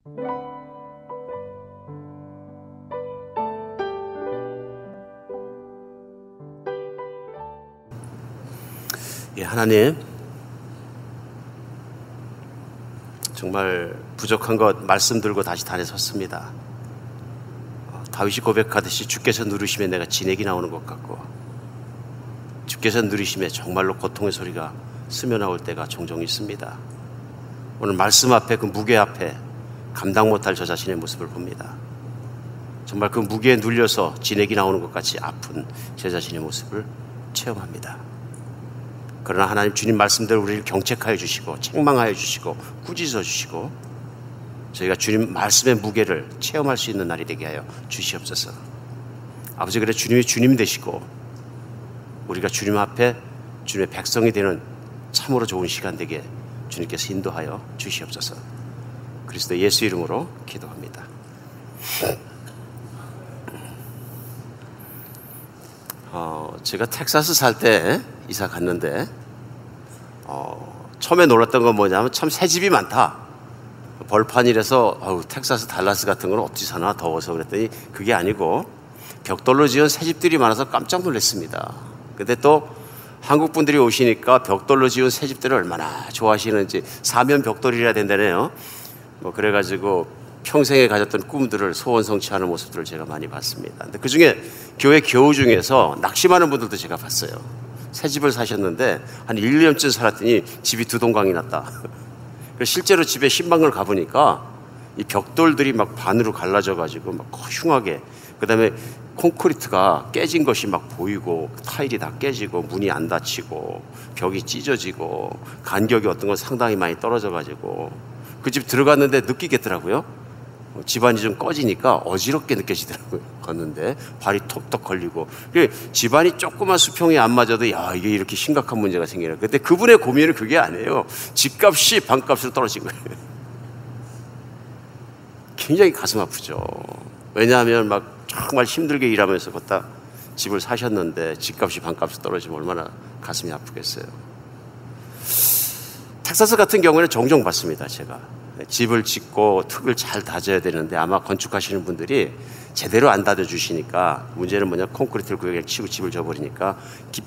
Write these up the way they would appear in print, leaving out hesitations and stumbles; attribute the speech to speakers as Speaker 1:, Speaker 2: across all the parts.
Speaker 1: 예, 하나님, 정말 부족한 것 말씀 들고 다시 단에 섰습니다. 다윗이 고백하듯이 주께서 누르시면 내가 진액이 나오는 것 같고, 주께서 누르시면 정말로 고통의 소리가 스며 나올 때가 종종 있습니다. 오늘 말씀 앞에, 그 무게 앞에 감당 못할 저 자신의 모습을 봅니다. 정말 그 무게에 눌려서 진액이 나오는 것 같이 아픈 제 자신의 모습을 체험합니다. 그러나 하나님, 주님 말씀대로 우리를 경책하여 주시고 책망하여 주시고 꾸짖어 주시고 저희가 주님 말씀의 무게를 체험할 수 있는 날이 되게 하여 주시옵소서. 아버지, 그래 주님이 주님 되시고 우리가 주님 앞에 주님의 백성이 되는 참으로 좋은 시간 되게 주님께서 인도하여 주시옵소서. 그리스도 예수 이름으로 기도합니다. 제가 텍사스 살 때 이사 갔는데 처음에 놀랐던 건 뭐냐면 참 새집이 많다. 벌판이라서 텍사스 달라스 같은 건 어찌 사나 더워서 그랬더니 그게 아니고 벽돌로 지은 새집들이 많아서 깜짝 놀랐습니다. 근데 또 한국 분들이 오시니까 벽돌로 지은 새집들을 얼마나 좋아하시는지, 사면 벽돌이라 된다네요. 그래가지고 평생에 가졌던 꿈들을 소원 성취하는 모습들을 제가 많이 봤습니다. 근데 그 중에 교회 교우 중에서 낙심하는 분들도 제가 봤어요. 새 집을 사셨는데 한 1, 2년쯤 살았더니 집이 두 동강이 났다. 실제로 집에 신방을 가보니까 이 벽돌들이 막 반으로 갈라져가지고 막 흉하게, 그 다음에 콘크리트가 깨진 것이 막 보이고 타일이 다 깨지고 문이 안 닫히고 벽이 찢어지고 간격이 어떤 건 상당히 많이 떨어져가지고 그 집 들어갔는데 느끼겠더라고요. 집안이 좀 꺼지니까 어지럽게 느껴지더라고요. 걷는데 발이 톡톡 걸리고, 집안이 조그만 수평이 안 맞아도 야, 이게 이렇게 심각한 문제가 생기나. 근데 그분의 고민은 그게 아니에요. 집값이 반값으로 떨어진 거예요. 굉장히 가슴 아프죠. 왜냐하면 막 정말 힘들게 일하면서 걷다 집을 사셨는데 집값이 반값으로 떨어지면 얼마나 가슴이 아프겠어요. 텍사스 같은 경우에는 종종 봤습니다. 제가 집을 짓고 흙을 잘 다져야 되는데 아마 건축하시는 분들이 제대로 안 다져주시니까, 문제는 뭐냐, 콘크리트를 그냥 치고 집을 져버리니까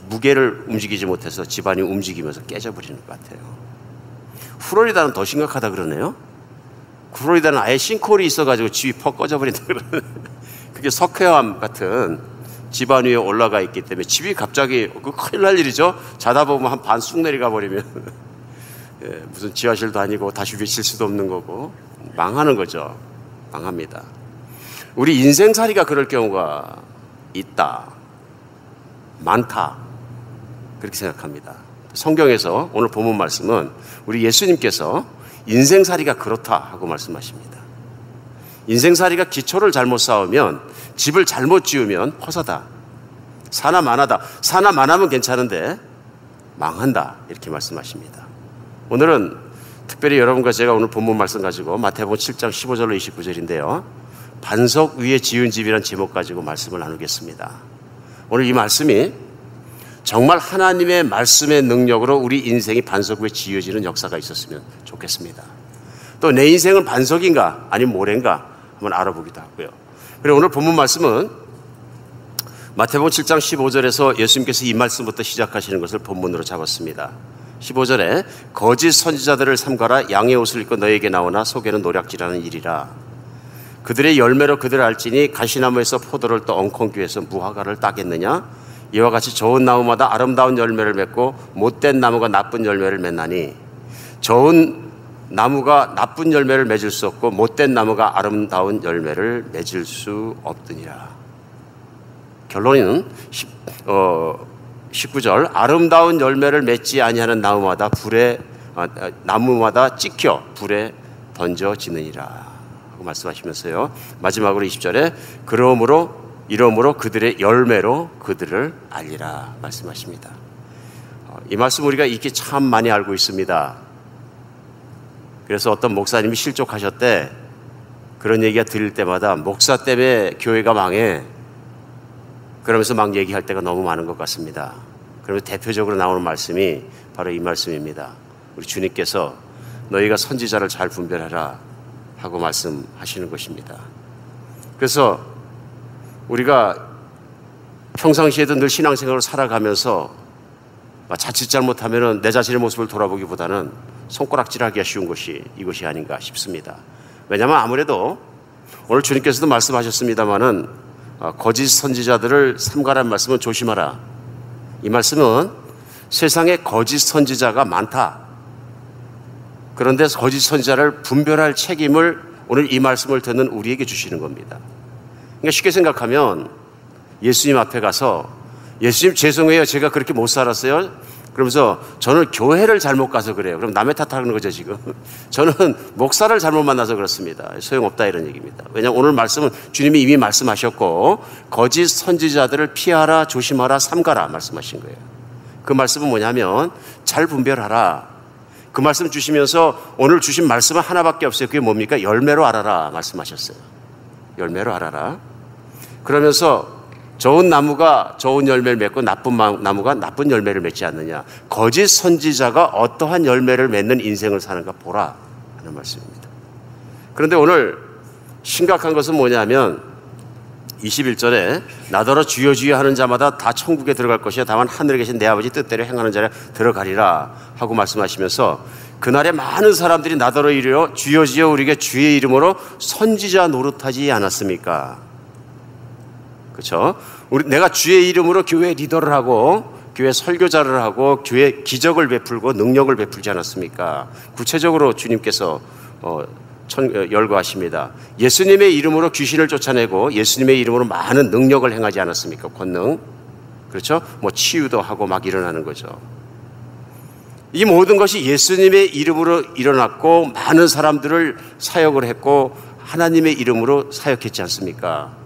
Speaker 1: 무게를 움직이지 못해서 집안이 움직이면서 깨져버리는 것 같아요. 플로리다는 더 심각하다 그러네요. 플로리다는 아예 싱크홀이 있어가지고 집이 퍽 꺼져버린다 그러네. 그게 석회암 같은 집안 위에 올라가 있기 때문에 집이 갑자기 큰일 날 일이죠. 자다 보면 한 반 쑥 내려가 버리면 무슨 지하실도 아니고 다시 외칠 수도 없는 거고 망하는 거죠. 망합니다. 우리 인생살이가 그럴 경우가 있다, 많다, 그렇게 생각합니다. 성경에서 오늘 본문 말씀은 우리 예수님께서 인생살이가 그렇다 하고 말씀하십니다. 인생살이가 기초를 잘못 쌓으면, 집을 잘못 지으면 허사다, 사나 마나다. 사나 마나면 괜찮은데 망한다, 이렇게 말씀하십니다. 오늘은 특별히 여러분과 제가 오늘 본문 말씀 가지고 마태복음 7장 15절로 29절인데요. 반석 위에 지은 집이란 제목 가지고 말씀을 나누겠습니다. 오늘 이 말씀이 정말 하나님의 말씀의 능력으로 우리 인생이 반석 위에 지어지는 역사가 있었으면 좋겠습니다. 또 내 인생은 반석인가 아니면 모래인가 한번 알아보기도 하고요. 그리고 오늘 본문 말씀은 마태복음 7장 15절에서 예수님께서 이 말씀부터 시작하시는 것을 본문으로 잡았습니다. 15절에 거짓 선지자들을 삼가라. 양의 옷을 입고 너에게 나오나 속에는 노략질하는 일이라. 그들의 열매로 그들을 알지니 가시나무에서 포도를 또 엉겅퀴에서 무화과를 따겠느냐. 이와 같이 좋은 나무마다 아름다운 열매를 맺고 못된 나무가 나쁜 열매를 맺나니, 좋은 나무가 나쁜 열매를 맺을 수 없고 못된 나무가 아름다운 열매를 맺을 수 없더니라. 결론은 19절, 아름다운 열매를 맺지 아니하는 나무마다 찍혀 불에 던져지느니라 하고 말씀하시면서요, 마지막으로 20절에 이러므로 그들의 열매로 그들을 알리라 말씀하십니다. 이 말씀 우리가 익히 참 많이 알고 있습니다. 그래서 어떤 목사님이 실족하셨대. 그런 얘기가 들릴 때마다 목사 때문에 교회가 망해, 그러면서 막 얘기할 때가 너무 많은 것 같습니다. 그러면 대표적으로 나오는 말씀이 바로 이 말씀입니다. 우리 주님께서 너희가 선지자를 잘 분별하라. 하고 말씀하시는 것입니다. 그래서 우리가 평상시에도 늘 신앙생활을 살아가면서 자칫 잘못하면 내 자신의 모습을 돌아보기보다는 손가락질하기가 쉬운 것이 이것이 아닌가 싶습니다. 왜냐하면 아무래도 오늘 주님께서도 말씀하셨습니다마는 거짓 선지자들을 삼가란 말씀은 조심하라. 이 말씀은 세상에 거짓 선지자가 많다. 그런데 거짓 선지자를 분별할 책임을 오늘 이 말씀을 듣는 우리에게 주시는 겁니다. 그러니까 쉽게 생각하면 예수님 앞에 가서 예수님 죄송해요. 제가 그렇게 못 살았어요. 그러면서 저는 교회를 잘못 가서 그래요. 그럼 남의 탓하는 거죠 지금. 저는 목사를 잘못 만나서 그렇습니다. 소용없다 이런 얘기입니다. 왜냐하면 오늘 말씀은 주님이 이미 말씀하셨고 거짓 선지자들을 피하라 조심하라 삼가라 말씀하신 거예요. 그 말씀은 뭐냐면 잘 분별하라. 그 말씀 주시면서 오늘 주신 말씀은 하나밖에 없어요. 그게 뭡니까? 열매로 알아라 말씀하셨어요. 열매로 알아라. 그러면서 좋은 나무가 좋은 열매를 맺고 나쁜 나무가 나쁜 열매를 맺지 않느냐. 거짓 선지자가 어떠한 열매를 맺는 인생을 사는가 보라 하는 말씀입니다. 그런데 오늘 심각한 것은 뭐냐면 21절에 나더러 주여 주여 하는 자마다 다 천국에 들어갈 것이야. 다만 하늘에 계신 내 아버지 뜻대로 행하는 자라 들어가리라 하고 말씀하시면서 그날에 많은 사람들이 나더러 이르러 주여 주여 우리에게 주의 이름으로 선지자 노릇하지 않았습니까? 그렇죠? 내가 주의 이름으로 교회 리더를 하고 교회 설교자를 하고 교회 기적을 베풀고 능력을 베풀지 않았습니까? 구체적으로 주님께서 열거하십니다. 예수님의 이름으로 귀신을 쫓아내고 예수님의 이름으로 많은 능력을 행하지 않았습니까? 권능. 그렇죠? 치유도 하고 막 일어나는 거죠. 이 모든 것이 예수님의 이름으로 일어났고 많은 사람들을 사역을 했고 하나님의 이름으로 사역했지 않습니까?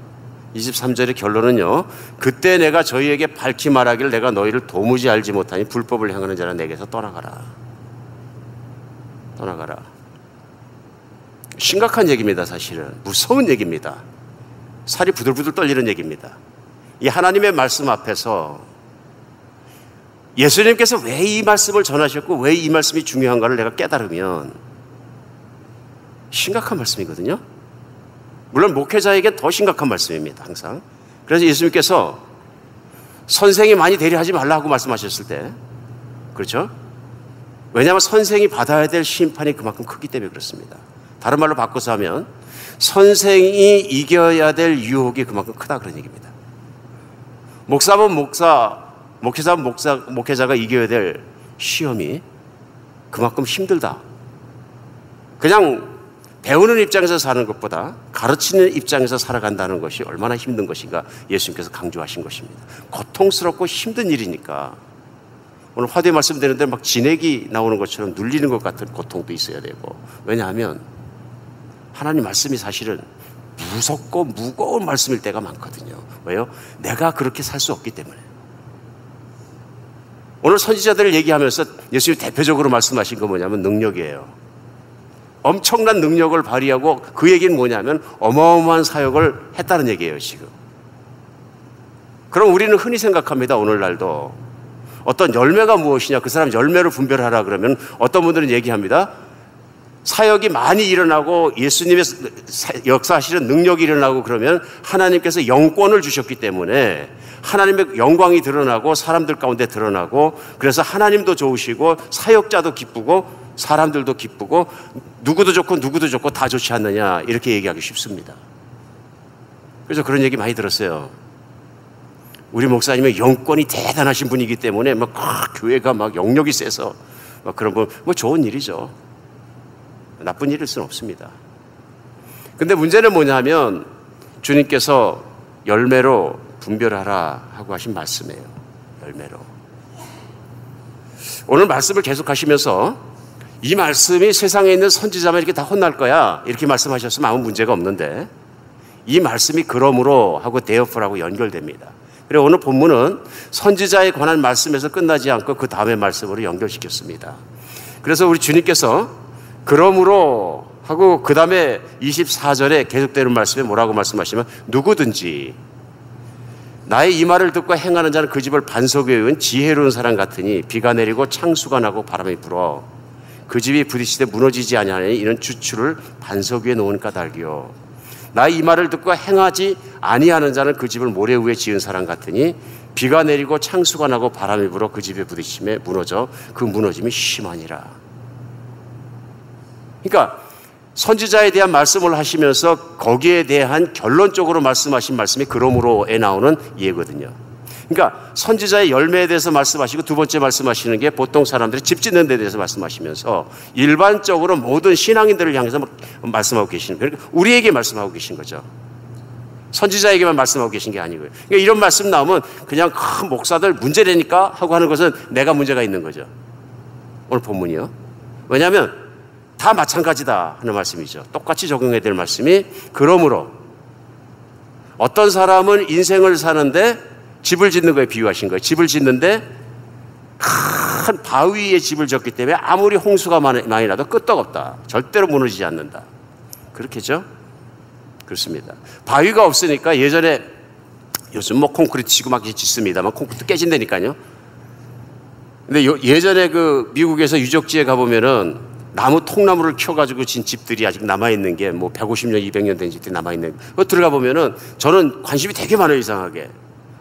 Speaker 1: 23절의 결론은요. 그때 내가 저희에게 밝히 말하기를 내가 너희를 도무지 알지 못하니 불법을 행하는 자라 내게서 떠나가라. 떠나가라. 심각한 얘기입니다. 사실은 무서운 얘기입니다. 살이 부들부들 떨리는 얘기입니다. 이 하나님의 말씀 앞에서 예수님께서 왜 이 말씀을 전하셨고 왜 이 말씀이 중요한가를 내가 깨달으면 심각한 말씀이거든요. 물론 목회자에게 더 심각한 말씀입니다. 항상. 그래서 예수님께서 선생이 많이 대리하지 말라고 말씀하셨을 때 그렇죠? 왜냐하면 선생이 받아야 될 심판이 그만큼 크기 때문에 그렇습니다. 다른 말로 바꿔서 하면 선생이 이겨야 될 유혹이 그만큼 크다 그런 얘기입니다. 목사면 목사, 목회자면 목회자가 이겨야 될 시험이 그만큼 힘들다. 그냥 배우는 입장에서 사는 것보다 가르치는 입장에서 살아간다는 것이 얼마나 힘든 것인가 예수님께서 강조하신 것입니다. 고통스럽고 힘든 일이니까 오늘 화두에 말씀드리는데 막 진액이 나오는 것처럼 눌리는 것 같은 고통도 있어야 되고 왜냐하면 하나님 말씀이 사실은 무섭고 무거운 말씀일 때가 많거든요. 왜요? 내가 그렇게 살 수 없기 때문에. 오늘 선지자들을 얘기하면서 예수님이 대표적으로 말씀하신 건 뭐냐면 능력이에요. 엄청난 능력을 발휘하고 그 얘기는 뭐냐면 어마어마한 사역을 했다는 얘기예요 지금. 그럼 우리는 흔히 생각합니다. 오늘날도 어떤 열매가 무엇이냐 그 사람 열매를 분별하라 그러면 어떤 분들은 얘기합니다. 사역이 많이 일어나고 예수님의 역사하시는 능력이 일어나고 그러면 하나님께서 영권을 주셨기 때문에 하나님의 영광이 드러나고 사람들 가운데 드러나고 그래서 하나님도 좋으시고 사역자도 기쁘고 사람들도 기쁘고 누구도 좋고 다 좋지 않느냐 이렇게 얘기하기 쉽습니다. 그래서 그런 얘기 많이 들었어요. 우리 목사님의 영권이 대단하신 분이기 때문에 교회가 영역이 세서 그런 거 좋은 일이죠. 나쁜 일일 수는 없습니다. 근데 문제는 뭐냐면 주님께서 열매로 분별하라 하고 하신 말씀이에요. 열매로. 오늘 말씀을 계속 하시면서 이 말씀이 세상에 있는 선지자만 이렇게 다 혼날 거야 이렇게 말씀하셨으면 아무 문제가 없는데 이 말씀이 그러므로 하고 therefore 연결됩니다. 그리고 오늘 본문은 선지자에 관한 말씀에서 끝나지 않고 그 다음의 말씀으로 연결시켰습니다. 그래서 우리 주님께서 그러므로 하고 그 다음에 24절에 계속되는 말씀에 뭐라고 말씀하시면 누구든지 나의 이 말을 듣고 행하는 자는 그 집을 반석 위에 은 지혜로운 사람 같으니 비가 내리고 창수가 나고 바람이 불어 그 집이 부딪히되 무너지지 아니하니 이런 주추를 반석 위에 놓은 까닭이요. 나 이 말을 듣고 행하지 아니하는 자는 그 집을 모래 위에 지은 사람 같으니 비가 내리고 창수가 나고 바람이 불어 그 집에 부딪힘에 무너져 그 무너짐이 심하니라. 그러니까 선지자에 대한 말씀을 하시면서 거기에 대한 결론적으로 말씀하신 말씀이 그러므로에 나오는 예거든요. 그러니까 선지자의 열매에 대해서 말씀하시고 두 번째 말씀하시는 게 보통 사람들이 집 짓는 데 대해서 말씀하시면서 일반적으로 모든 신앙인들을 향해서 말씀하고 계시는 거예요. 그러니까 우리에게 말씀하고 계신 거죠. 선지자에게만 말씀하고 계신 게 아니고요. 그러니까 이런 말씀 나오면 그냥 큰 목사들 문제되니까 하고 하는 것은 내가 문제가 있는 거죠. 오늘 본문이요. 왜냐하면 다 마찬가지다 하는 말씀이죠. 똑같이 적용해야 될 말씀이 그러므로 어떤 사람은 인생을 사는데 집을 짓는 거에 비유하신 거예요. 집을 짓는데 큰 바위에 집을 짓기 때문에 아무리 홍수가 많이 나도 끄떡없다. 절대로 무너지지 않는다. 그렇겠죠? 그렇습니다. 바위가 없으니까 예전에 요즘 뭐 콘크리트 치고 막 짓습니다만 콘크리트 깨진다니까요. 근데 예전에 그 미국에서 유적지에 가보면은 나무 통나무를 켜가지고 진 집들이 아직 남아있는 게 뭐 150년, 200년 된 집들이 남아있는 거 들어가 보면은 저는 관심이 되게 많아요. 이상하게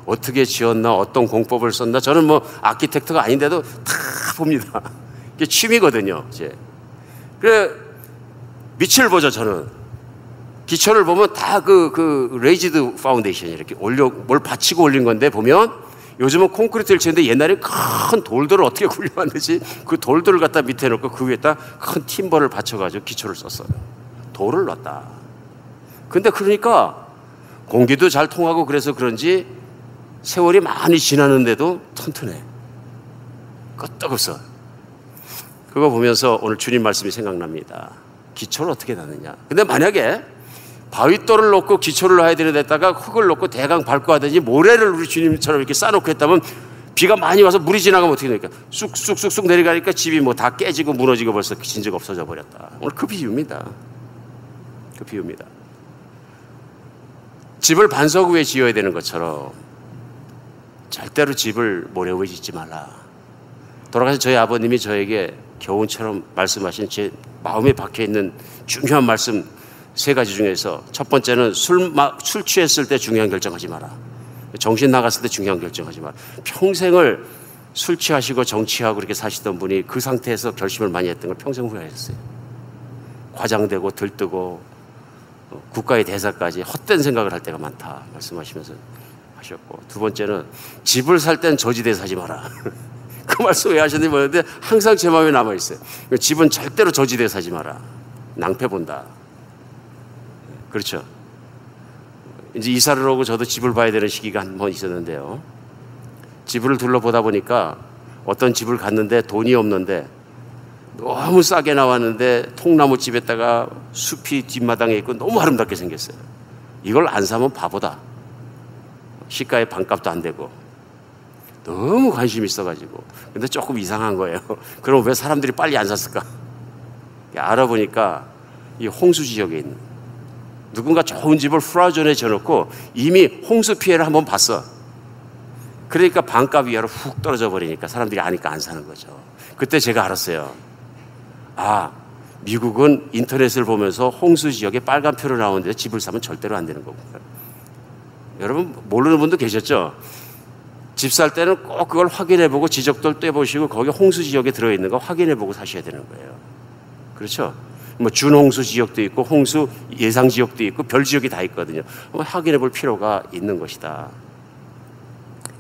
Speaker 1: 어떻게 지었나, 어떤 공법을 썼나. 저는 뭐 아키텍트가 아닌데도 다 봅니다. 이게 취미거든요. 이제 그래 밑을 보죠. 저는 기초를 보면 다 그 레이지드 파운데이션 이렇게 뭘 받치고 올린 건데 보면 요즘은 콘크리트를 치는데 옛날에 큰 돌들을 어떻게 굴려왔는지 그 돌들을 갖다 밑에 놓고 그 위에다 큰 팀버를 받쳐가지고 기초를 썼어요. 돌을 넣었다. 근데 그러니까 공기도 잘 통하고 그래서 그런지 세월이 많이 지나는데도 튼튼해. 끄떡없어. 그거 보면서 오늘 주님 말씀이 생각납니다. 기초를 어떻게 놨느냐. 근데 만약에 바위돌을 놓고 기초를 해야 되는 데다가 흙을 놓고 대강 밟고 하든지 모래를 우리 주님처럼 이렇게 쌓아놓고 했다면 비가 많이 와서 물이 지나가면 어떻게 됩니까? 쑥쑥쑥쑥 내려가니까 집이 뭐 다 깨지고 무너지고 벌써 진즉 없어져 버렸다. 오늘 그 비유입니다. 그 비유입니다. 집을 반석 위에 지어야 되는 것처럼 절대로 집을 모래 위에 짓지 말라. 돌아가신 저희 아버님이 저에게 교훈처럼 말씀하신 제 마음에 박혀있는 중요한 말씀 세 가지 중에서 첫 번째는 술 취했을 때 중요한 결정하지 마라. 정신 나갔을 때 중요한 결정하지 마라. 평생을 술 취하시고 정치하고 그렇게 사시던 분이 그 상태에서 결심을 많이 했던 걸 평생 후회하셨어요. 과장되고 들뜨고 국가의 대사까지 헛된 생각을 할 때가 많다 말씀하시면서 하셨고, 두 번째는 집을 살 땐 저지대에 사지 마라. 그 말씀 왜 하셨는지 모르겠는데 항상 제 마음에 남아있어요. 집은 절대로 저지대에 사지 마라. 낭패 본다. 그렇죠. 이제 이사를 오고 저도 집을 봐야 되는 시기가 한 번 있었는데요. 집을 둘러보다 보니까 어떤 집을 갔는데 돈이 없는데 너무 싸게 나왔는데 통나무 집에다가 숲이 뒷마당에 있고 너무 아름답게 생겼어요. 이걸 안 사면 바보다. 시가의 반값도 안 되고 너무 관심이 있어가지고. 근데 조금 이상한 거예요. 그럼 왜 사람들이 빨리 안 샀을까? 알아보니까 이 홍수 지역에 있는 누군가 좋은 집을 프라존에 지어놓고 이미 홍수 피해를 한번 봤어. 그러니까 반값 이하로 훅 떨어져 버리니까 사람들이 아니까 안 사는 거죠. 그때 제가 알았어요. 아, 미국은 인터넷을 보면서 홍수 지역에 빨간표로 나오는데 집을 사면 절대로 안 되는 거구나. 여러분 모르는 분도 계셨죠? 집 살 때는 꼭 그걸 확인해보고 지적도를 떼보시고 거기 홍수 지역에 들어있는 거 확인해보고 사셔야 되는 거예요. 그렇죠? 뭐 준홍수 지역도 있고 홍수 예상 지역도 있고 별 지역이 다 있거든요. 확인해 볼 필요가 있는 것이다.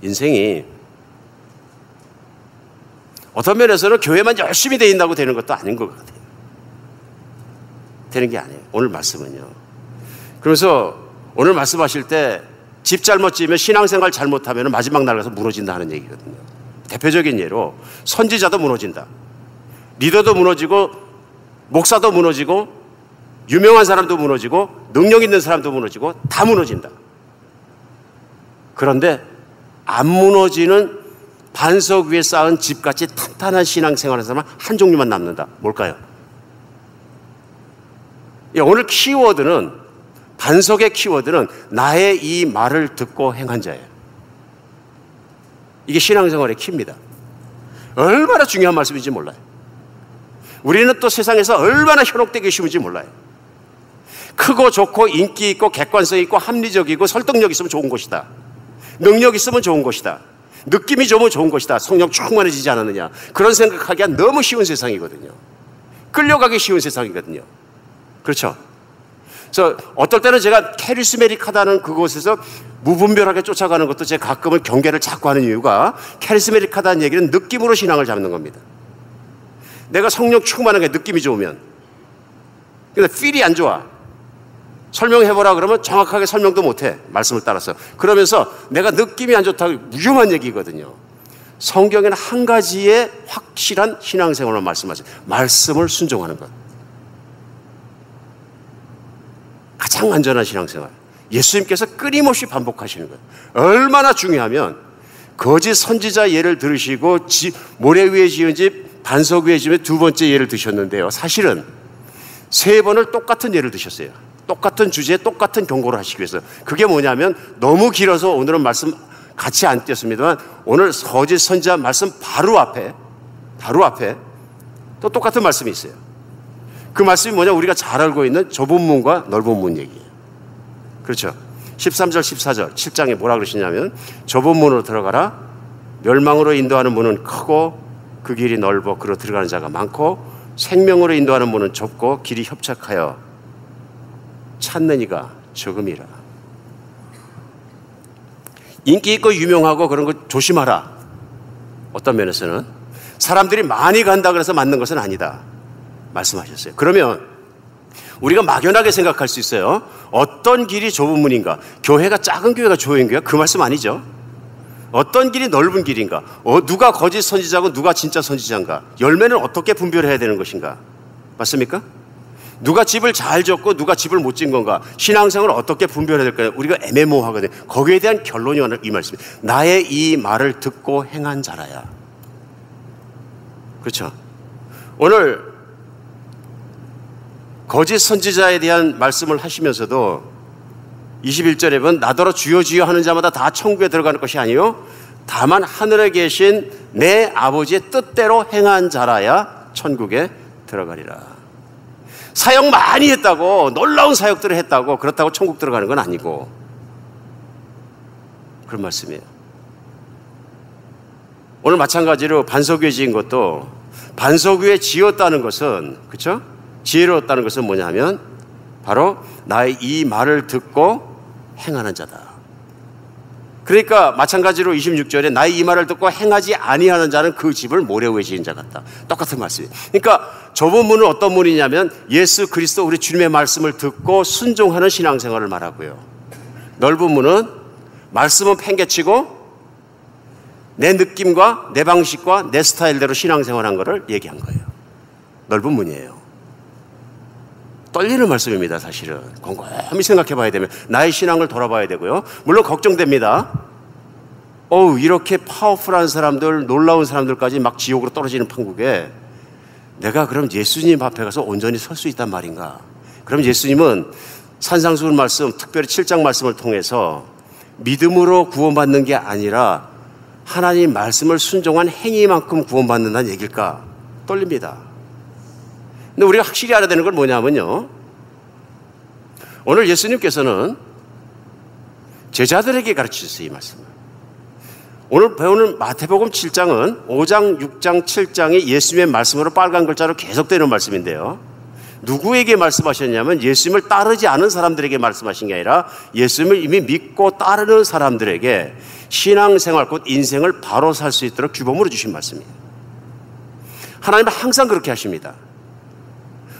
Speaker 1: 인생이 어떤 면에서는 교회만 열심히 돼 있다고 되는 것도 아닌 것 같아요. 되는 게 아니에요. 오늘 말씀은요. 그래서 오늘 말씀하실 때 집 잘못 지으면 신앙생활 잘못하면 마지막 날 가서 무너진다 하는 얘기거든요. 대표적인 예로 선지자도 무너진다. 리더도 무너지고 목사도 무너지고 유명한 사람도 무너지고 능력 있는 사람도 무너지고 다 무너진다. 그런데 안 무너지는 반석 위에 쌓은 집같이 탄탄한 신앙생활을 하는 사람은 한 종류만 남는다. 뭘까요? 오늘 키워드는 반석의 키워드는 나의 이 말을 듣고 행한 자예요. 이게 신앙생활의 키입니다. 얼마나 중요한 말씀인지 몰라요. 우리는 또 세상에서 얼마나 현혹되기 쉬운지 몰라요. 크고 좋고 인기 있고 객관성 있고 합리적이고 설득력 있으면 좋은 것이다. 능력 있으면 좋은 것이다. 느낌이 좋으면 좋은 것이다. 성령 충만해지지 않았느냐. 그런 생각하기가 너무 쉬운 세상이거든요. 끌려가기 쉬운 세상이거든요. 그렇죠? 그래서 어떨 때는 제가 캐리스메릭하다는 그곳에서 무분별하게 쫓아가는 것도 제가 가끔은 경계를 자꾸 하는 이유가 캐리스메릭하다는 얘기는 느낌으로 신앙을 잡는 겁니다. 내가 성령 충만한 게 느낌이 좋으면 근데 필이 안 좋아. 설명해보라 그러면 정확하게 설명도 못해. 말씀을 따라서. 그러면서 내가 느낌이 안 좋다고 위험한 얘기거든요. 성경에는 한 가지의 확실한 신앙생활을 말씀하세요. 말씀을 순종하는 것. 가장 안전한 신앙생활. 예수님께서 끊임없이 반복하시는 거예요. 얼마나 중요하면 거짓 선지자 예를 들으시고 모래 위에 지은 집 반석 위에 지은 두 번째 예를 드셨는데요. 사실은 세 번을 똑같은 예를 드셨어요. 똑같은 주제에 똑같은 경고를 하시기 위해서. 그게 뭐냐면 너무 길어서 오늘은 말씀 같이 안 띄었습니다만 오늘 거짓 선지자 말씀 바로 앞에 또 똑같은 말씀이 있어요. 그 말씀이 뭐냐? 우리가 잘 알고 있는 좁은 문과 넓은 문 얘기예요. 그렇죠? 13절 14절 7장에 뭐라 그러시냐면 좁은 문으로 들어가라. 멸망으로 인도하는 문은 크고 그 길이 넓어 그로 들어가는 자가 많고 생명으로 인도하는 문은 좁고 길이 협착하여 찾는 이가 적음이라. 인기 있고 유명하고 그런 거 조심하라. 어떤 면에서는 사람들이 많이 간다 그래서 맞는 것은 아니다 말씀하셨어요. 그러면 우리가 막연하게 생각할 수 있어요. 어떤 길이 좁은 문인가? 교회가 작은 교회가 좁은 교회가 그 말씀 아니죠. 어떤 길이 넓은 길인가? 누가 거짓 선지자고 누가 진짜 선지자인가? 열매는 어떻게 분별해야 되는 것인가? 맞습니까? 누가 집을 잘 졌고 누가 집을 못 진 건가? 신앙생활을 어떻게 분별해야 될까요? 우리가 애매모호하거든요. 거기에 대한 결론이 오늘 이 말씀입니다. 나의 이 말을 듣고 행한 자라야. 그렇죠? 오늘 거짓 선지자에 대한 말씀을 하시면서도 21절에 보면 나더러 주여 주여 하는 자마다 다 천국에 들어가는 것이 아니요 다만 하늘에 계신 내 아버지의 뜻대로 행한 자라야 천국에 들어가리라. 사역 많이 했다고 놀라운 사역들을 했다고 그렇다고 천국 들어가는 건 아니고 그런 말씀이에요. 오늘 마찬가지로 반석 위에 지은 것도 반석 위에 지었다는 것은 그렇죠? 지혜로웠다는 것은 뭐냐 하면 바로 나의 이 말을 듣고 행하는 자다. 그러니까 마찬가지로 26절에 나의 이 말을 듣고 행하지 아니하는 자는 그 집을 모래 위에 지은 자 같다. 똑같은 말씀이에요. 그러니까 좁은 문은 어떤 문이냐면 예수 그리스도 우리 주님의 말씀을 듣고 순종하는 신앙생활을 말하고요. 넓은 문은 말씀은 팽개치고 내 느낌과 내 방식과 내 스타일대로 신앙생활한 것을 얘기한 거예요. 넓은 문이에요. 떨리는 말씀입니다. 사실은 곰곰이 생각해 봐야 되면 나의 신앙을 돌아봐야 되고요. 물론 걱정됩니다. 이렇게 파워풀한 사람들 놀라운 사람들까지 막 지옥으로 떨어지는 판국에 내가 그럼 예수님 앞에 가서 온전히 설 수 있단 말인가? 그럼 예수님은 산상수훈 말씀 특별히 7장 말씀을 통해서 믿음으로 구원받는 게 아니라 하나님 말씀을 순종한 행위만큼 구원받는다는 얘기일까? 떨립니다. 근데 우리가 확실히 알아야 되는 건 뭐냐면요. 오늘 예수님께서는 제자들에게 가르치셨어요. 이 말씀을. 오늘 배우는 마태복음 7장은 5장, 6장, 7장이 예수님의 말씀으로 빨간 글자로 계속되는 말씀인데요. 누구에게 말씀하셨냐면 예수님을 따르지 않은 사람들에게 말씀하신 게 아니라 예수님을 이미 믿고 따르는 사람들에게 신앙생활 곧 인생을 바로 살 수 있도록 규범으로 주신 말씀이에요. 하나님은 항상 그렇게 하십니다.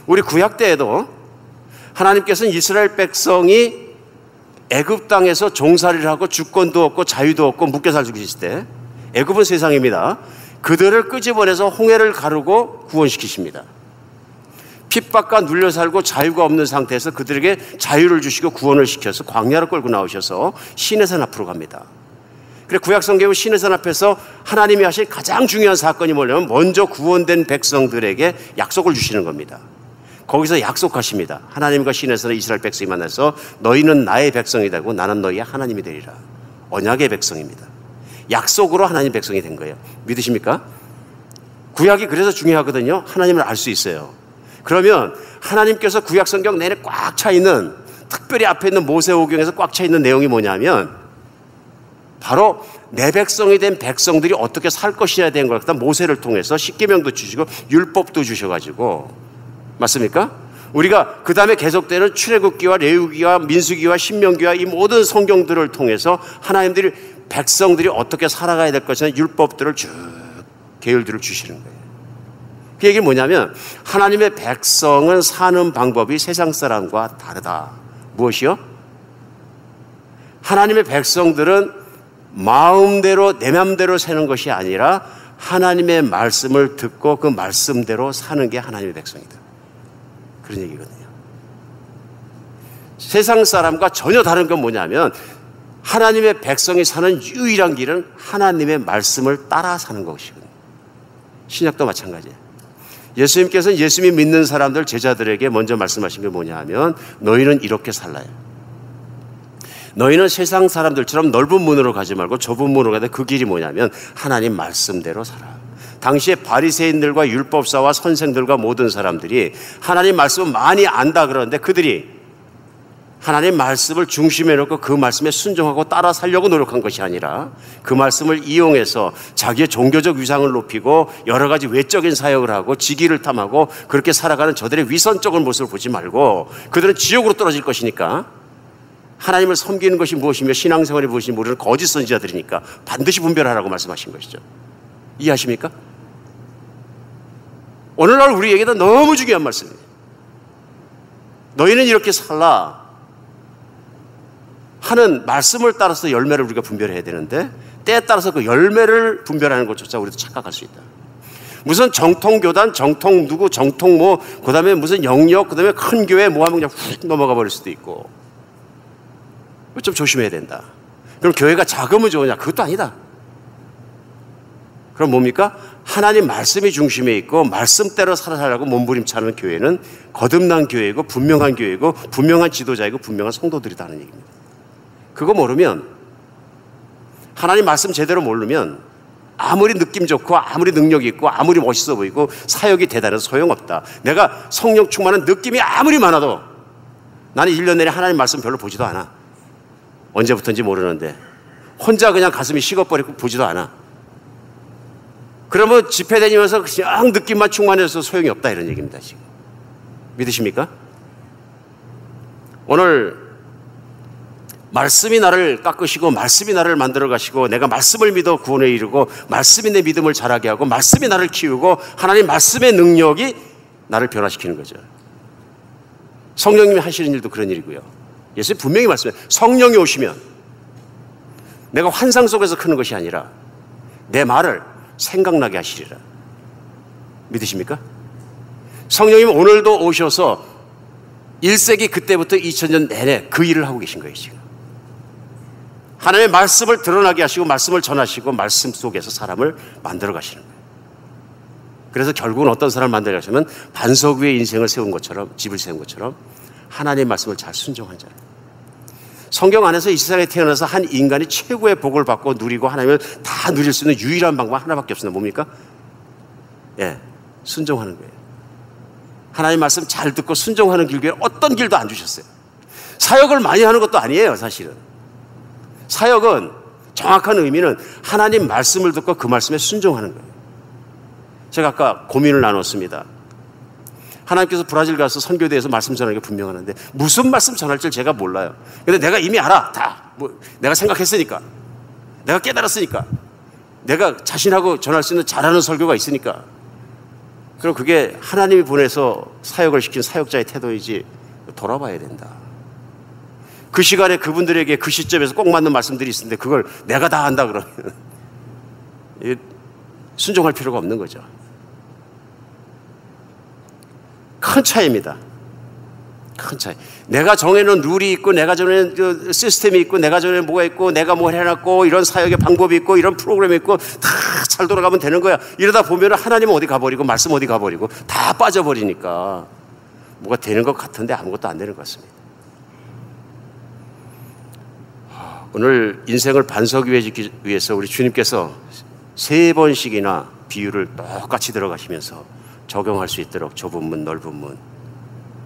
Speaker 1: 우리 구약 때에도 하나님께서는 이스라엘 백성이 애굽 땅에서 종살이를 하고 주권도 없고 자유도 없고 묶여 살고 계실 때 애굽은 세상입니다. 그들을 끄집어내서 홍해를 가르고 구원시키십니다. 핍박과 눌려 살고 자유가 없는 상태에서 그들에게 자유를 주시고 구원을 시켜서 광야를 끌고 나오셔서 시내산 앞으로 갑니다. 그래 구약 성경은 시내산 앞에서 하나님이 하실 가장 중요한 사건이 뭐냐면 먼저 구원된 백성들에게 약속을 주시는 겁니다. 거기서 약속하십니다. 하나님과 시내산에서 이스라엘 백성이 만나서 너희는 나의 백성이 되고 나는 너희의 하나님이 되리라. 언약의 백성입니다. 약속으로 하나님 백성이 된 거예요. 믿으십니까? 구약이 그래서 중요하거든요. 하나님을 알 수 있어요. 그러면 하나님께서 구약 성경 내내 꽉 차 있는, 특별히 앞에 있는 모세오경에서 꽉 차 있는 내용이 뭐냐면 바로 내 백성이 된 백성들이 어떻게 살 것이냐에 대한 걸 갖다 모세를 통해서 십계명도 주시고 율법도 주셔가지고, 맞습니까? 우리가 그 다음에 계속되는 출애굽기와 레위기와 민수기와 신명기와 이 모든 성경들을 통해서 하나님들이 백성들이 어떻게 살아가야 될 것이냐 율법들을 쭉 계율들을 주시는 거예요. 그 얘기는 뭐냐면 하나님의 백성은 사는 방법이 세상 사람과 다르다. 무엇이요? 하나님의 백성들은 마음대로 내 맘대로 사는 것이 아니라 하나님의 말씀을 듣고 그 말씀대로 사는 게 하나님의 백성이다. 그런 얘기거든요. 세상 사람과 전혀 다른 건 뭐냐면 하나님의 백성이 사는 유일한 길은 하나님의 말씀을 따라 사는 것이거든요. 신약도 마찬가지예요. 예수님께서는 예수님 믿는 사람들 제자들에게 먼저 말씀하신 게 뭐냐 하면 너희는 이렇게 살라요. 너희는 세상 사람들처럼 넓은 문으로 가지 말고 좁은 문으로 가되 그 길이 뭐냐면 하나님 말씀대로 살아. 당시에 바리새인들과 율법사와 선생들과 모든 사람들이 하나님 말씀을 많이 안다 그러는데 그들이 하나님 말씀을 중심에 놓고 그 말씀에 순종하고 따라 살려고 노력한 것이 아니라 그 말씀을 이용해서 자기의 종교적 위상을 높이고 여러 가지 외적인 사역을 하고 직위를 탐하고 그렇게 살아가는 저들의 위선적인 모습을 보지 말고 그들은 지옥으로 떨어질 것이니까 하나님을 섬기는 것이 무엇이며 신앙생활이 무엇인지 모르는 거짓 선지자들이니까 반드시 분별하라고 말씀하신 것이죠. 이해하십니까? 오늘날 우리에게도 너무 중요한 말씀이에요. 너희는 이렇게 살라 하는 말씀을 따라서 열매를 우리가 분별해야 되는데 때에 따라서 그 열매를 분별하는 것조차 우리도 착각할 수 있다. 무슨 정통교단, 정통 누구, 정통 뭐, 그 다음에 무슨 영역, 그 다음에 큰 교회 뭐 하면 그냥 훅 넘어가 버릴 수도 있고. 좀 조심해야 된다. 그럼 교회가 작으면 좋으냐? 그것도 아니다. 그럼 뭡니까? 하나님 말씀이 중심에 있고 말씀대로 살아가려고 몸부림치는 교회는 거듭난 교회이고 분명한 교회이고 분명한 지도자이고 분명한 성도들이다는 얘기입니다. 그거 모르면 하나님 말씀 제대로 모르면 아무리 느낌 좋고 아무리 능력 있고 아무리 멋있어 보이고 사역이 대단해서 소용없다. 내가 성령 충만한 느낌이 아무리 많아도 나는 1년 내내 하나님 말씀 별로 보지도 않아. 언제부터인지 모르는데 혼자 그냥 가슴이 식어버리고 보지도 않아. 그러면 집회 다니면서 그냥 느낌만 충만해서 소용이 없다 이런 얘기입니다. 지금 믿으십니까? 오늘 말씀이 나를 깎으시고 말씀이 나를 만들어 가시고 내가 말씀을 믿어 구원에 이르고 말씀이 내 믿음을 자라게 하고 말씀이 나를 키우고 하나님 말씀의 능력이 나를 변화시키는 거죠. 성령님이 하시는 일도 그런 일이고요. 예수님 분명히 말씀해요. 성령이 오시면 내가 환상 속에서 크는 것이 아니라 내 말을 생각나게 하시리라. 믿으십니까? 성령님 오늘도 오셔서 1세기 그때부터 2000년 내내 그 일을 하고 계신 거예요. 지금 하나님의 말씀을 드러나게 하시고 말씀을 전하시고 말씀 속에서 사람을 만들어 가시는 거예요. 그래서 결국은 어떤 사람을 만들어 가시면 반석 위에 인생을 세운 것처럼 집을 세운 것처럼 하나님의 말씀을 잘 순종한 자예요. 성경 안에서 이 세상에 태어나서 한 인간이 최고의 복을 받고 누리고 하나님을 다 누릴 수 있는 유일한 방법 하나밖에 없습니다. 뭡니까? 예, 순종하는 거예요. 하나님 말씀 잘 듣고 순종하는 길 외에 어떤 길도 안 주셨어요. 사역을 많이 하는 것도 아니에요. 사실은 사역은 정확한 의미는 하나님 말씀을 듣고 그 말씀에 순종하는 거예요. 제가 아까 고민을 나눴습니다. 하나님께서 브라질 가서 선교대에서 말씀 전하는 게 분명하는데 무슨 말씀 전할지 제가 몰라요. 근데 내가 이미 알아. 다 뭐 내가 생각했으니까, 내가 깨달았으니까, 내가 자신하고 전할 수 있는 잘하는 설교가 있으니까. 그럼 그게 하나님이 보내서 사역을 시킨 사역자의 태도이지. 돌아봐야 된다. 그 시간에 그분들에게 그 시점에서 꼭 맞는 말씀들이 있는데 그걸 내가 다 한다 그러면 순종할 필요가 없는 거죠. 큰 차이입니다. 큰 차이. 내가 정해놓은 룰이 있고 내가 정해놓은 시스템이 있고 내가 정해놓은 뭐가 있고 내가 뭘 해놨고 이런 사역의 방법이 있고 이런 프로그램이 있고 다 잘 돌아가면 되는 거야. 이러다 보면 하나님은 어디 가버리고 말씀 어디 가버리고 다 빠져버리니까 뭐가 되는 것 같은데 아무것도 안 되는 것 같습니다. 오늘 인생을 반석 위에 짓기 위해서 우리 주님께서 3번씩이나 비유를 똑같이 들어가시면서 적용할 수 있도록 좁은 문, 넓은 문,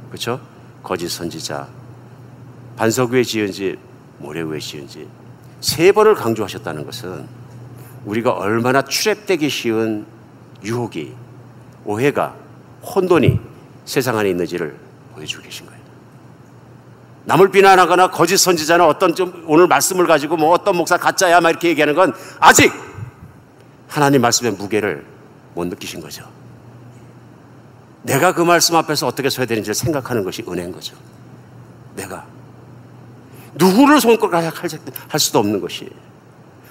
Speaker 1: 그렇죠? 거짓 선지자, 반석 위에 지은 집, 모래 위에 지은 집, 3번을 강조하셨다는 것은 우리가 얼마나 트랩되기 쉬운 유혹이, 오해가, 혼돈이 세상 안에 있는지를 보여주고 계신 거예요. 남을 비난하거나 거짓 선지자는 어떤 좀 오늘 말씀을 가지고 뭐 어떤 목사 가짜야 막 이렇게 얘기하는 건 아직 하나님 말씀의 무게를 못 느끼신 거죠. 내가 그 말씀 앞에서 어떻게 서야 되는지를 생각하는 것이 은혜인 거죠. 내가 누구를 손가락으로 할 수도 없는 것이,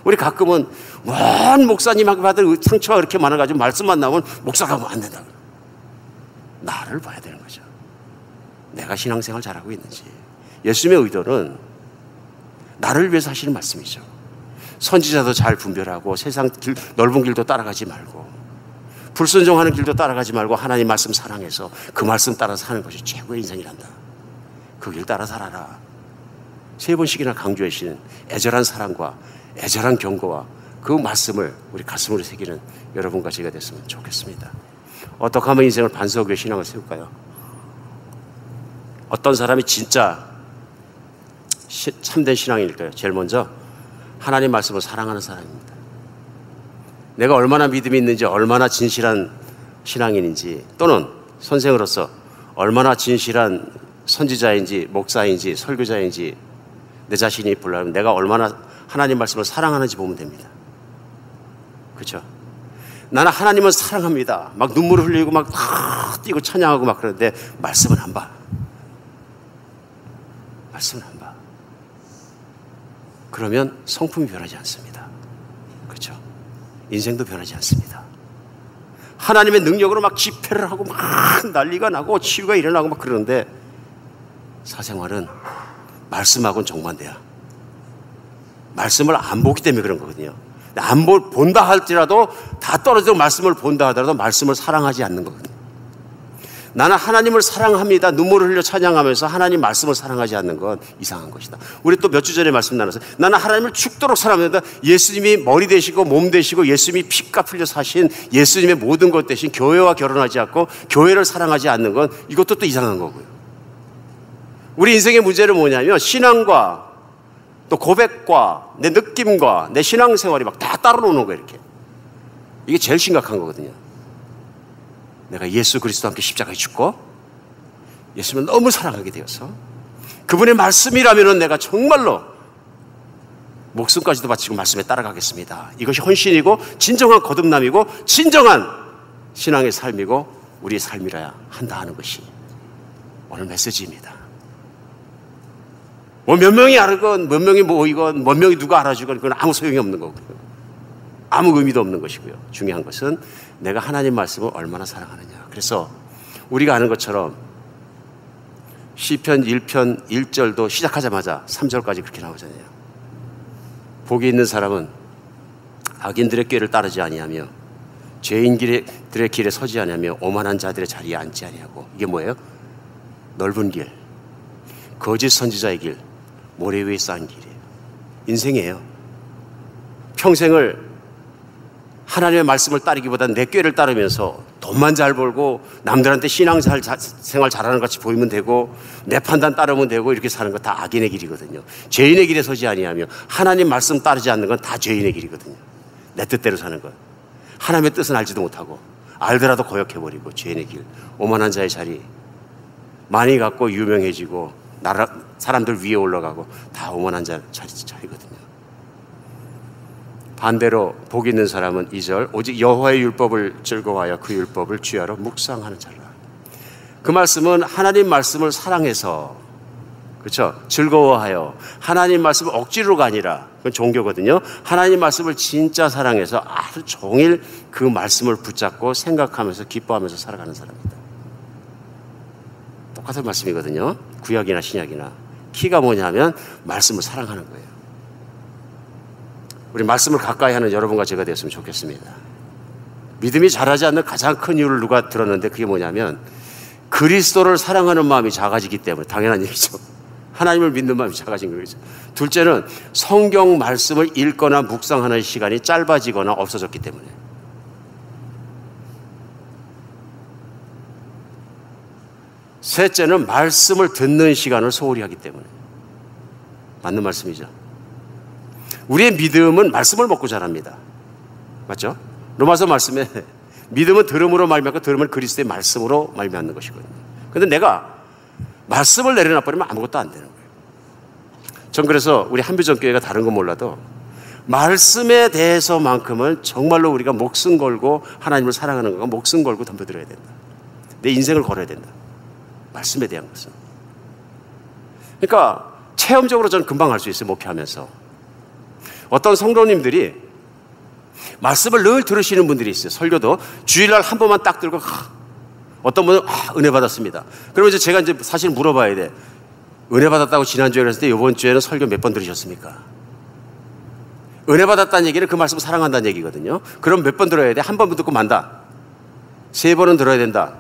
Speaker 1: 우리 가끔은 먼 목사님한테 받은 상처가 그렇게 많아가지고 말씀만 나오면 목사가 하면 안 된다. 나를 봐야 되는 거죠. 내가 신앙생활 잘하고 있는지. 예수님의 의도는 나를 위해서 하시는 말씀이죠. 선지자도 잘 분별하고 세상 넓은 길도 따라가지 말고 불순종하는 길도 따라가지 말고 하나님 말씀 사랑해서 그 말씀 따라서 사는 것이 최고의 인생이란다. 그 길 따라 살아라. 3번씩이나 강조해 주시는 애절한 사랑과 애절한 경고와 그 말씀을 우리 가슴으로 새기는 여러분과 제가 됐으면 좋겠습니다. 어떻게 하면 인생을 반석 위에 신앙을 세울까요? 어떤 사람이 진짜 참된 신앙일까요? 제일 먼저 하나님 말씀을 사랑하는 사람입니다. 내가 얼마나 믿음이 있는지, 얼마나 진실한 신앙인인지, 또는 선생으로서 얼마나 진실한 선지자인지 목사인지 설교자인지 내 자신이 보려면 내가 얼마나 하나님 말씀을 사랑하는지 보면 됩니다. 그렇죠? 나는 하나님을 사랑합니다. 막 눈물을 흘리고 막 뛰고 찬양하고 막 그러는데 말씀은 안 봐. 말씀은 안 봐. 그러면 성품이 변하지 않습니다. 그렇죠? 인생도 변하지 않습니다. 하나님의 능력으로 막 집회를 하고 막 난리가 나고 치유가 일어나고 막 그러는데 사생활은 말씀하고는 정반대야. 말씀을 안 보기 때문에 그런 거거든요. 안 본다 할지라도 다 떨어져도 말씀을 본다 하더라도 말씀을 사랑하지 않는 거거든요. 나는 하나님을 사랑합니다. 눈물을 흘려 찬양하면서 하나님 말씀을 사랑하지 않는 건 이상한 것이다. 우리 또 몇 주 전에 말씀 나눴어요. 나는 하나님을 죽도록 사랑합니다. 예수님이 머리 되시고 몸 되시고 예수님이 피값 흘려 사신 예수님의 모든 것 대신 교회와 결혼하지 않고 교회를 사랑하지 않는 건 이것도 또 이상한 거고요. 우리 인생의 문제는 뭐냐면 신앙과 또 고백과 내 느낌과 내 신앙생활이 막 다 따로 노는 거예요. 이렇게. 이게 제일 심각한 거거든요. 내가 예수 그리스도와 함께 십자가에 죽고 예수님을 너무 사랑하게 되어서 그분의 말씀이라면 내가 정말로 목숨까지도 바치고 말씀에 따라가겠습니다. 이것이 헌신이고 진정한 거듭남이고 진정한 신앙의 삶이고 우리의 삶이라야 한다 하는 것이 오늘 메시지입니다. 뭐 몇 명이 알건 몇 명이 모이건 몇 명이 누가 알아주건 그건 아무 소용이 없는 거고요. 아무 의미도 없는 것이고요. 중요한 것은 내가 하나님 말씀을 얼마나 사랑하느냐. 그래서 우리가 아는 것처럼 시편 1편 1절도 시작하자마자 3절까지 그렇게 나오잖아요. 복이 있는 사람은 악인들의 꾀를 따르지 아니하며 죄인들의 길에 서지 아니하며 오만한 자들의 자리에 앉지 아니하고. 이게 뭐예요? 넓은 길, 거짓 선지자의 길, 모래 위에 쌓은 길이에요. 인생이에요. 평생을 하나님의 말씀을 따르기보다는 내 꾀를 따르면서 돈만 잘 벌고 남들한테 신앙생활 잘하는 것 같이 보이면 되고 내 판단 따르면 되고 이렇게 사는 거 다 악인의 길이거든요. 죄인의 길에 서지 아니하며 하나님 말씀 따르지 않는 건 다 죄인의 길이거든요. 내 뜻대로 사는 것. 하나님의 뜻은 알지도 못하고 알더라도 거역해버리고 죄인의 길, 오만한 자의 자리, 많이 갖고 유명해지고 사람들 위에 올라가고 다 오만한 자리거든요. 반대로 복 있는 사람은 2절 오직 여호와의 율법을 즐거워하여 그 율법을 주야로 묵상하는 자라. 그 말씀은 하나님 말씀을 사랑해서, 그렇죠? 즐거워하여 하나님 말씀을 억지로가 아니라, 그건 종교거든요. 하나님 말씀을 진짜 사랑해서 하루 종일 그 말씀을 붙잡고 생각하면서 기뻐하면서 살아가는 사람입니다. 똑같은 말씀이거든요. 구약이나 신약이나. 키가 뭐냐면 말씀을 사랑하는 거예요. 우리 말씀을 가까이 하는 여러분과 제가 되었으면 좋겠습니다. 믿음이 자라지 않는 가장 큰 이유를 누가 들었는데 그게 뭐냐면 그리스도를 사랑하는 마음이 작아지기 때문에. 당연한 얘기죠. 하나님을 믿는 마음이 작아진 거죠. 둘째는 성경 말씀을 읽거나 묵상하는 시간이 짧아지거나 없어졌기 때문에. 셋째는 말씀을 듣는 시간을 소홀히 하기 때문에. 맞는 말씀이죠. 우리의 믿음은 말씀을 먹고 자랍니다. 맞죠? 로마서 말씀에 믿음은 들음으로 말미암고 들음은 그리스도의 말씀으로 말미암는 것이거든요. 그런데 내가 말씀을 내려놔버리면 아무것도 안 되는 거예요. 전 그래서 우리 한뷰전교회가 다른 건 몰라도 말씀에 대해서만큼은 정말로 우리가 목숨 걸고 하나님을 사랑하는 거가 목숨 걸고 덤벼들어야 된다. 내 인생을 걸어야 된다. 말씀에 대한 것은. 그러니까 체험적으로 저는 금방 할 수 있어요. 목회하면서. 어떤 성도님들이 말씀을 늘 들으시는 분들이 있어요. 설교도 주일날 한 번만 딱 들고 어떤 분은 은혜 받았습니다. 그러면 이제 제가 이제 사실 물어봐야 돼. 은혜 받았다고 지난주에 그랬을 때 이번 주에는 설교 몇 번 들으셨습니까? 은혜 받았다는 얘기는 그 말씀을 사랑한다는 얘기거든요. 그럼 몇 번 들어야 돼? 한 번 듣고 만다. 3번은 들어야 된다.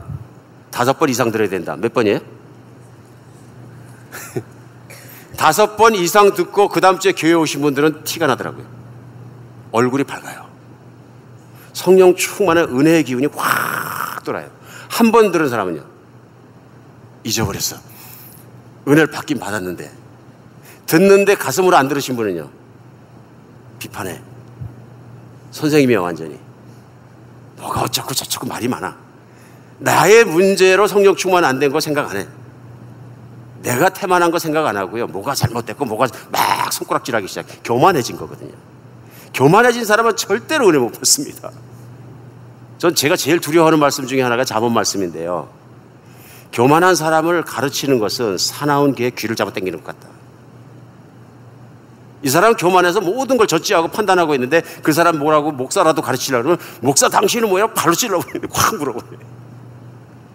Speaker 1: 5번 이상 들어야 된다. 몇 번이에요? 5번 이상 듣고 그 다음 주에 교회 오신 분들은 티가 나더라고요. 얼굴이 밝아요. 성령 충만한 은혜의 기운이 확 돌아요. 한 번 들은 사람은요, 잊어버렸어. 은혜를 받긴 받았는데, 듣는데 가슴으로 안 들으신 분은요, 비판해. 선생님이야 완전히. 뭐가 어쩌고 저쩌고 말이 많아. 나의 문제로 성령 충만 안 된 거 생각 안 해. 내가 태만한 거 생각 안 하고요. 뭐가 잘못됐고 뭐가 막 손가락질하기 시작해. 교만해진 거거든요. 교만해진 사람은 절대로 은혜 못 받습니다. 전 제가 제일 두려워하는 말씀 중에 하나가 잠언 말씀인데요. 교만한 사람을 가르치는 것은 사나운 개의 귀를 잡아당기는 것 같다. 이 사람은 교만해서 모든 걸 저지하고 판단하고 있는데 그 사람 뭐라고 목사라도 가르치려고 그러면 목사 당신은 뭐야? 발로 찔러고 확 물어버려요.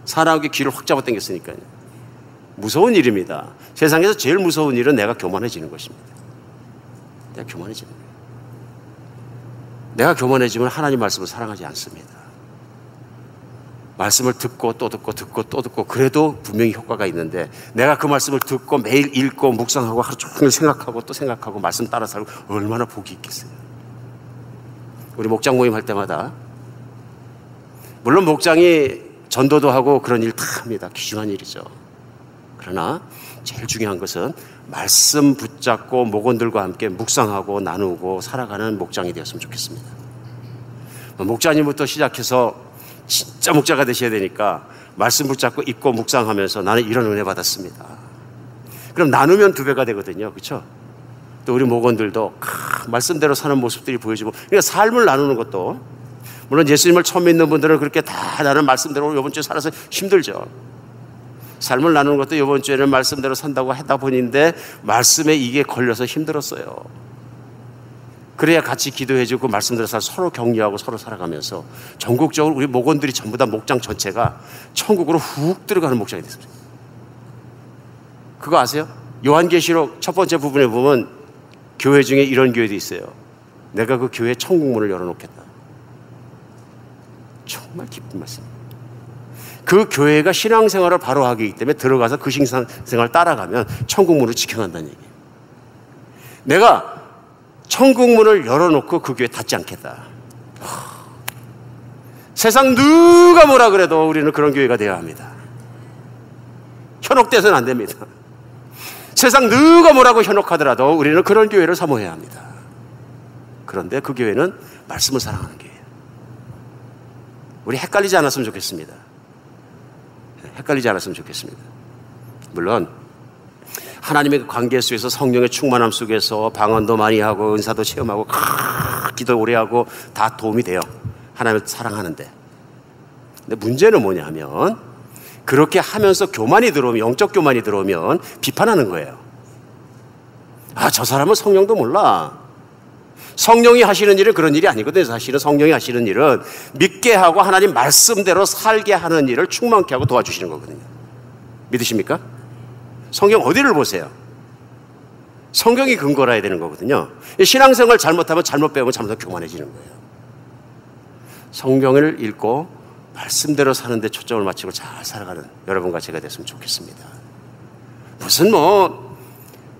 Speaker 1: 사나운 개 귀를 확 잡아당겼으니까요. 무서운 일입니다. 세상에서 제일 무서운 일은 내가 교만해지는 것입니다. 내가 교만해지는 거예요. 내가 교만해지면 하나님 말씀을 사랑하지 않습니다. 말씀을 듣고 또 듣고 듣고 또 듣고 그래도 분명히 효과가 있는데 내가 그 말씀을 듣고 매일 읽고 묵상하고 하루 종일 생각하고 또 생각하고 말씀 따라 살고 얼마나 복이 있겠어요. 우리 목장 모임 할 때마다 물론 목장이 전도도 하고 그런 일 다 합니다. 귀중한 일이죠. 그러나 제일 중요한 것은 말씀 붙잡고 목원들과 함께 묵상하고 나누고 살아가는 목장이 되었으면 좋겠습니다. 목자님부터 시작해서 진짜 목자가 되셔야 되니까 말씀 붙잡고 읽고 묵상하면서 나는 이런 은혜 받았습니다. 그럼 나누면 2배가 되거든요. 그렇죠? 또 우리 목원들도 말씀대로 사는 모습들이 보여지고 그러니까 삶을 나누는 것도 물론 예수님을 처음 믿는 분들은 그렇게 다 나는 말씀대로 이번 주에 살아서 힘들죠. 삶을 나누는 것도 이번 주에는 말씀대로 산다고 하다 보니인데 말씀에 이게 걸려서 힘들었어요. 그래야 같이 기도해주고 말씀대로 서로 격려하고 서로 살아가면서 전국적으로 우리 목원들이 전부 다 목장 전체가 천국으로 훅 들어가는 목장이 됐습니다. 그거 아세요? 요한계시록 첫 번째 부분에 보면 교회 중에 이런 교회도 있어요. 내가 그 교회에 천국문을 열어놓겠다. 정말 기쁜 말씀입니다. 그 교회가 신앙생활을 바로 하기 때문에 들어가서 그 신앙생활을 따라가면 천국문을 지켜간다는 얘기예요. 내가 천국문을 열어놓고 그 교회 닫지 않겠다. 세상 누가 뭐라 그래도 우리는 그런 교회가 되어야 합니다. 현혹돼서는 안 됩니다. 세상 누가 뭐라고 현혹하더라도 우리는 그런 교회를 사모해야 합니다. 그런데 그 교회는 말씀을 사랑하는 교회예요. 우리 헷갈리지 않았으면 좋겠습니다. 헷갈리지 않았으면 좋겠습니다. 물론 하나님의 관계 속에서 성령의 충만함 속에서 방언도 많이 하고 은사도 체험하고 기도 오래 하고 다 도움이 돼요. 하나님을 사랑하는데. 근데 문제는 뭐냐 하면 그렇게 하면서 교만이 들어오면 영적 교만이 들어오면 비판하는 거예요. 아, 저 사람은 성령도 몰라. 성령이 하시는 일은 그런 일이 아니거든요. 사실은 성령이 하시는 일은 믿게 하고 하나님 말씀대로 살게 하는 일을 충만케 하고 도와주시는 거거든요. 믿으십니까? 성경 어디를 보세요? 성경이 근거라야 되는 거거든요. 신앙생활 잘못하면 잘못 배우면 잘못하면 교만해지는 거예요. 성경을 읽고 말씀대로 사는 데 초점을 맞추고 잘 살아가는 여러분과 제가 됐으면 좋겠습니다. 무슨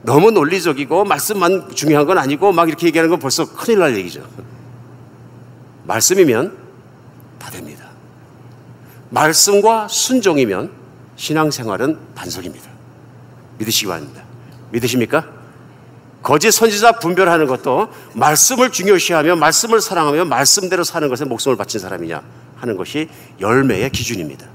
Speaker 1: 너무 논리적이고 말씀만 중요한 건 아니고 막 이렇게 얘기하는 건 벌써 큰일 날 얘기죠. 말씀이면 다 됩니다. 말씀과 순종이면 신앙생활은 반석입니다. 믿으시기 바랍니다. 믿으십니까? 거짓 선지자 분별하는 것도 말씀을 중요시하며 말씀을 사랑하며 말씀대로 사는 것에 목숨을 바친 사람이냐 하는 것이 열매의 기준입니다.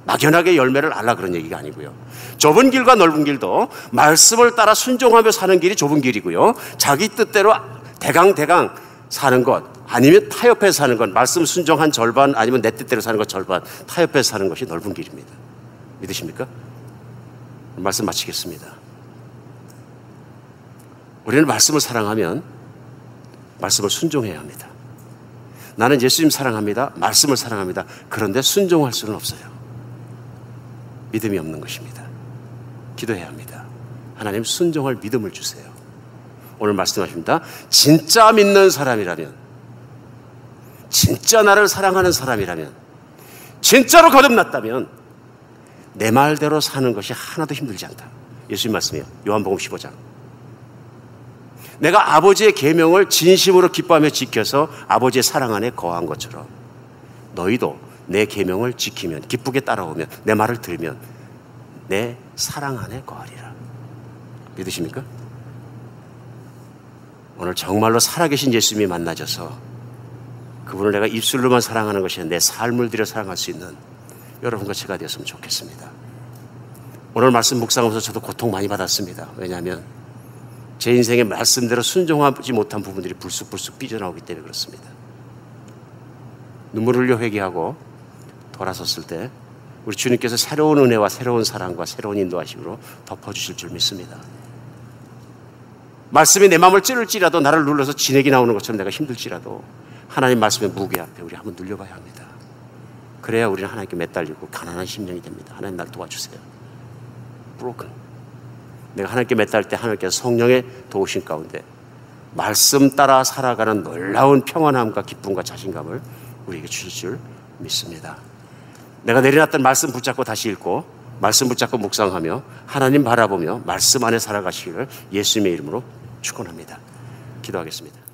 Speaker 1: 막연하게 열매를 알라 그런 얘기가 아니고요. 좁은 길과 넓은 길도 말씀을 따라 순종하며 사는 길이 좁은 길이고요. 자기 뜻대로 대강 사는 것 아니면 타협해서 사는 것, 말씀 순종한 절반 아니면 내 뜻대로 사는 것 절반 타협해서 사는 것이 넓은 길입니다. 믿으십니까? 말씀 마치겠습니다. 우리는 말씀을 사랑하면 말씀을 순종해야 합니다. 나는 예수님 사랑합니다. 말씀을 사랑합니다. 그런데 순종할 수는 없어요. 믿음이 없는 것입니다. 기도해야 합니다. 하나님 순종할 믿음을 주세요. 오늘 말씀하십니다. 진짜 믿는 사람이라면, 진짜 나를 사랑하는 사람이라면, 진짜로 거듭났다면 내 말대로 사는 것이 하나도 힘들지 않다. 예수님 말씀이에요. 요한복음 15장. 내가 아버지의 계명을 진심으로 기뻐하며 지켜서 아버지의 사랑 안에 거한 것처럼 너희도 내 계명을 지키면, 기쁘게 따라오면, 내 말을 들으면 내 사랑 안에 거하리라. 믿으십니까? 오늘 정말로 살아계신 예수님이 만나져서 그분을 내가 입술로만 사랑하는 것이 내 삶을 들여 사랑할 수 있는 여러분과 제가 되었으면 좋겠습니다. 오늘 말씀 묵상하면서 저도 고통 많이 받았습니다. 왜냐하면 제 인생의 말씀대로 순종하지 못한 부분들이 불쑥불쑥 삐져나오기 때문에 그렇습니다. 눈물을 흘려 회개하고 돌아섰을 때 우리 주님께서 새로운 은혜와 새로운 사랑과 새로운 인도하심으로 덮어주실 줄 믿습니다. 말씀이 내 마음을 찌를지라도, 나를 눌러서 진액이 나오는 것처럼 내가 힘들지라도 하나님 말씀의 무게 앞에 우리 한번 눌려봐야 합니다. 그래야 우리는 하나님께 매달리고 가난한 심령이 됩니다. 하나님 날 도와주세요. broken. 내가 하나님께 매달릴 때 하나님께서 성령의 도우심 가운데 말씀 따라 살아가는 놀라운 평안함과 기쁨과 자신감을 우리에게 주실 줄 믿습니다. 내가 내려놨던 말씀 붙잡고 다시 읽고 말씀 붙잡고 묵상하며 하나님 바라보며 말씀 안에 살아가시기를 예수님의 이름으로 축원합니다. 기도하겠습니다.